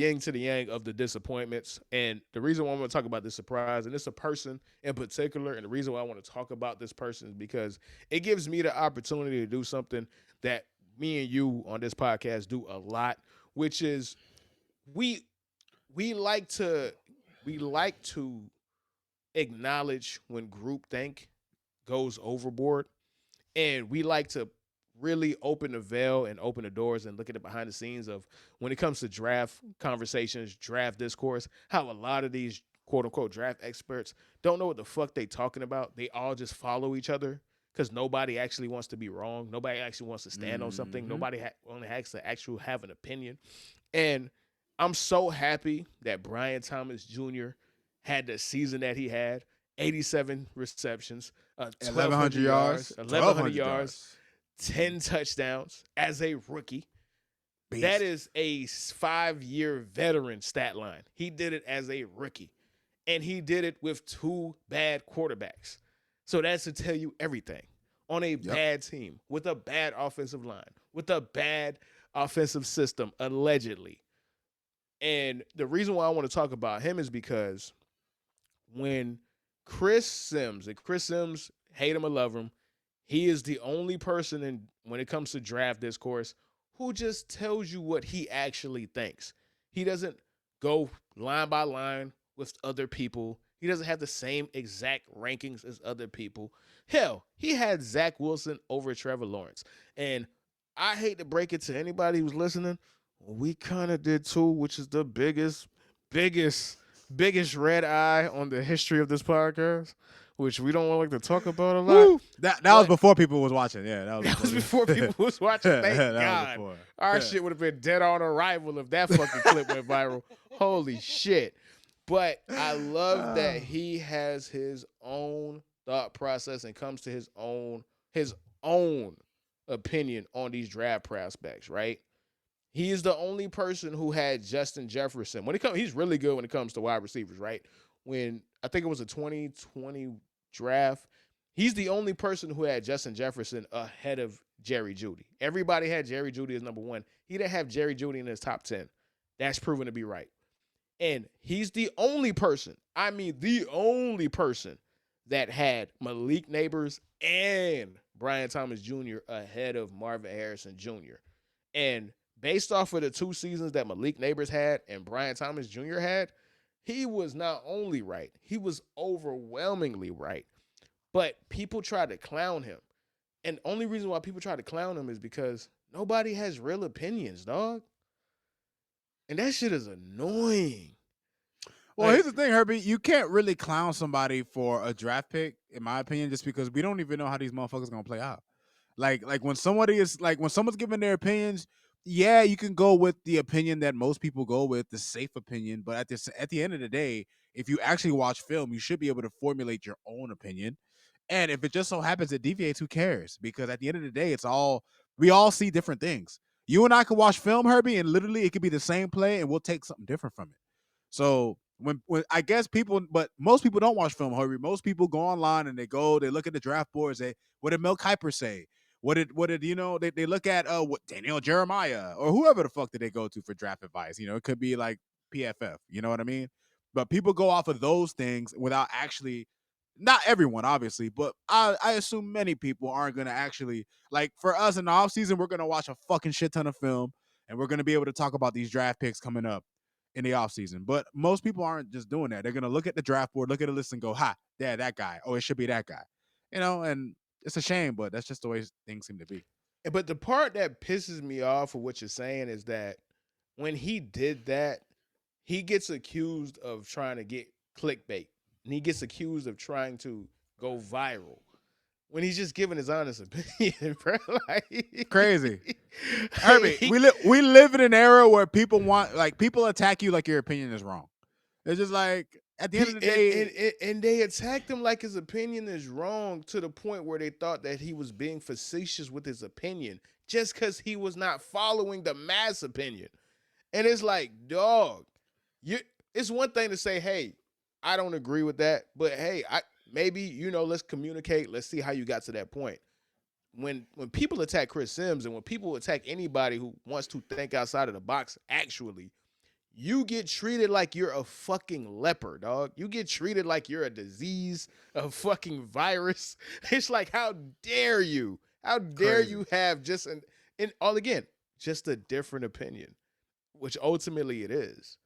yin to the yang of the disappointments. And the reason why I want to talk about this surprise, and it's a person in particular, and the reason why I want to talk about this person is because it gives me the opportunity to do something that me and you on this podcast do a lot, which is we we like to we like to acknowledge when groupthink goes overboard, and we like to really open the veil and open the doors and look at the behind the scenes of when it comes to draft conversations, draft discourse, how a lot of these quote unquote draft experts don't know what the fuck they talking about. They all just follow each other because nobody actually wants to be wrong. Nobody actually wants to stand on something. Mm-hmm. Nobody only has to actually have an opinion. And I'm so happy that Brian Thomas Jr. had the season that he had. 87 receptions, 1,200 1,100 yards, yards, 1,100 1,200 yards, yards. 10 touchdowns as a rookie. That Beast. is a 5-year veteran stat line. He did it as a rookie, and he did it with 2 bad quarterbacks. So that's to tell you everything. On a Yep. bad team, with a bad offensive line, with a bad offensive system, allegedly. And the reason why I want to talk about him is because when Chris Sims, hate him or love him, he is the only person in when it comes to draft discourse who just tells you what he actually thinks. He doesn't go line by line with other people. He doesn't have the same exact rankings as other people. Hell, he had Zach Wilson over Trevor Lawrence. And I hate to break it to anybody who's listening. We kind of did too, which is the biggest biggest red eye on the history of this podcast, which we don't like to talk about a lot. Woo! That was But before people was watching. Yeah, that was that was before. before people was watching. Thank that was God. before. Our shit would have been dead on arrival if that fucking clip went viral. Holy shit. But I love that he has his own thought process and comes to his own opinion on these draft prospects, right? He is the only person who had Justin Jefferson. He's really good when it comes to wide receivers, right? When I think it was a 2020 draft, he's the only person who had Justin Jefferson ahead of Jerry Jeudy. Everybody had Jerry Jeudy as number 1. He didn't have Jerry Jeudy in his top 10. That's proven to be right. And he's the only person, I mean the only person that had Malik Nabers and Brian Thomas Jr. ahead of Marvin Harrison Jr. And based off of the 2 seasons that Malik Nabers had and Brian Thomas Jr. had, he was not only right, he was overwhelmingly right. But people try to clown him. And the only reason why people try to clown him is because nobody has real opinions, dog. And that shit is annoying. Well, here's the thing, Herbie. You can't really clown somebody for a draft pick, in my opinion, just because we don't even know how these motherfuckers gonna play out. Like when someone's giving their opinions, yeah, you can go with the opinion that most people go with, the safe opinion. But at the end of the day, if you actually watch film, you should be able to formulate your own opinion. And if it just so happens it deviates, who cares? Because at the end of the day, we all see different things. You and I can watch film, Herbie, and literally it could be the same play, and we'll take something different from it. So when I guess people, but most people don't watch film, Herbie. Most people go online and they look at the draft boards. What did Mel Kiper say? What did they look at what Daniel Jeremiah or whoever the fuck did they go to for draft advice? It could be like PFF. You know what I mean? But people go off of those things without actually. Not everyone, obviously, but I assume many people aren't going to actually, like, for us in the offseason, we're going to watch a fucking shit ton of film, and we're going to be able to talk about these draft picks coming up in the offseason. But most people aren't just doing that. They're going to look at the draft board, look at the list, and go, ha, yeah, that guy. Oh, it should be that guy. And it's a shame, but that's just the way things seem to be. But the part that pisses me off of what you're saying is that when he did that, he gets accused of trying to get clickbait. And he gets accused of trying to go viral when he's just giving his honest opinion, bro. Like, crazy. Herbie, we live in an era where people attack you like your opinion is wrong. It's just like at the end of the day, and they attacked him like his opinion is wrong to the point where they thought that he was being facetious with his opinion just because he was not following the mass opinion. And it's like, dog, it's one thing to say, hey, I don't agree with that, but hey, let's communicate. Let's see how you got to that point. When people attack Chris Sims and when people attack anybody who wants to think outside of the box, actually, you get treated like you're a fucking leper, dog. You get treated like you're a disease, a fucking virus. It's like, how dare you? How dare Crazy. you have just all again, just a different opinion, which ultimately it is.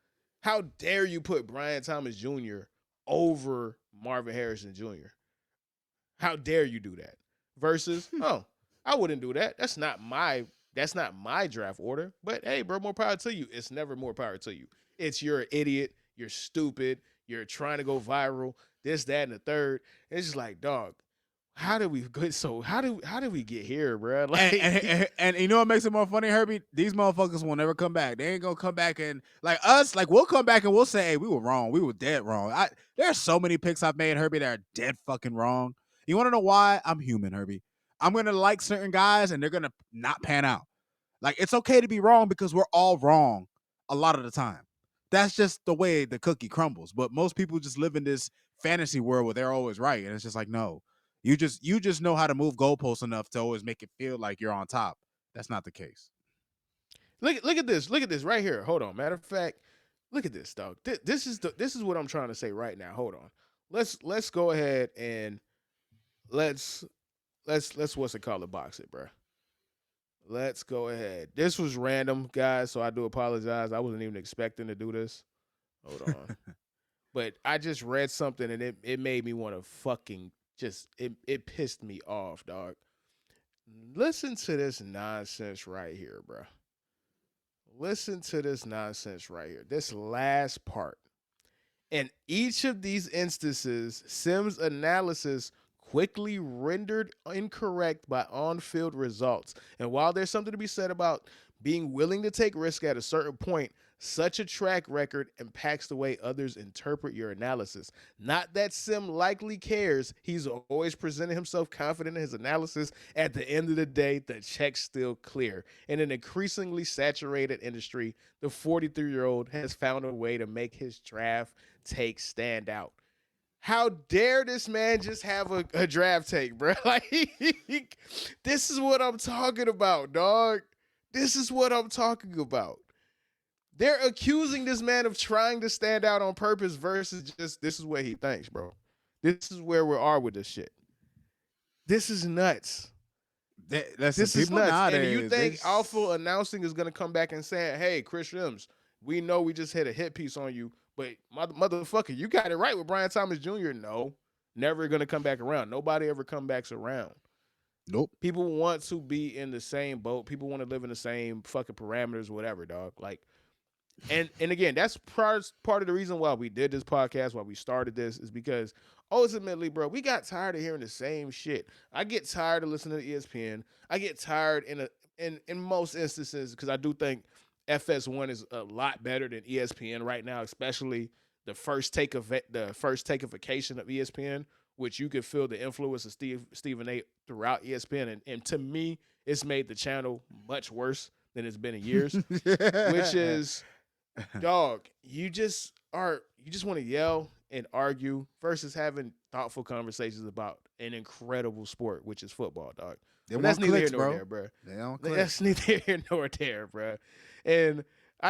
How dare you put Brian Thomas Jr. over Marvin Harrison Jr.? How dare you do that? Versus, oh, I wouldn't do that. That's not my draft order. But hey, bro, more power to you. It's never more power to you. It's you're an idiot, you're stupid, you're trying to go viral, this, that, and the third. It's just like, dog, how did we get we get here, bro? Like, and you know what makes it more funny, Herbie? These motherfuckers will never come back. They ain't gonna come back and like us. Like we'll come back and we'll say, "Hey, we were wrong. We were dead wrong." There's so many picks I've made, Herbie, that are dead fucking wrong. You want to know why? I'm human, Herbie. I'm gonna like certain guys and they're gonna not pan out. Like it's okay to be wrong because we're all wrong a lot of the time. That's just the way the cookie crumbles. But most people just live in this fantasy world where they're always right, and it's just like no. You just know how to move goalposts enough to always make it feel like you're on top. That's not the case. look at this. Look at this right here. Hold on. Matter of fact, look at this, dog. This is what I'm trying to say right now. Hold on. Let's go ahead and let's what's it called, box it, bro. Let's go ahead. This was random, guys, so I do apologize. I wasn't even expecting to do this. Hold on. But I just read something and it made me want to fucking it pissed me off, dog. Listen to this nonsense right here, bro. Listen to this nonsense right here. This last part. In each of these instances, Sims' analysis quickly rendered incorrect by on-field results. And while there's something to be said about being willing to take risk at a certain point, such a track record impacts the way others interpret your analysis. Not that Sim likely cares. He's always presented himself confident in his analysis. At the end of the day, the check's still clear. In an increasingly saturated industry, the 43-year-old has found a way to make his draft take stand out. How dare this man just have a draft take, bro? Like, this is what I'm talking about, dog. This is what I'm talking about. They're accusing this man of trying to stand out on purpose versus just this is what he thinks, bro. This is where we are with this shit. This is nuts. This is nuts. Nowadays, and you think Alpha Announcing is going to come back and say, hey, Chris Sims, we know we just hit a hit piece on you, but motherfucker, you got it right with Brian Thomas Jr. No, never going to come back around. Nobody ever come back around. Nope. People want to be in the same boat. People want to live in the same fucking parameters, whatever, dog. Like, and again, that's part of the reason why we did this podcast, why we started this, is because ultimately, bro, we got tired of hearing the same shit. I get tired of listening to ESPN. I get tired in most instances because I do think FS1 is a lot better than ESPN right now, especially the first takeofication of ESPN, which you could feel the influence of Stephen A. throughout ESPN, and to me, it's made the channel much worse than it's been in years, which is. Dog, you just want to yell and argue versus having thoughtful conversations about an incredible sport, which is football, dog. That's neither here nor there, bro. That's neither here nor there, bro. And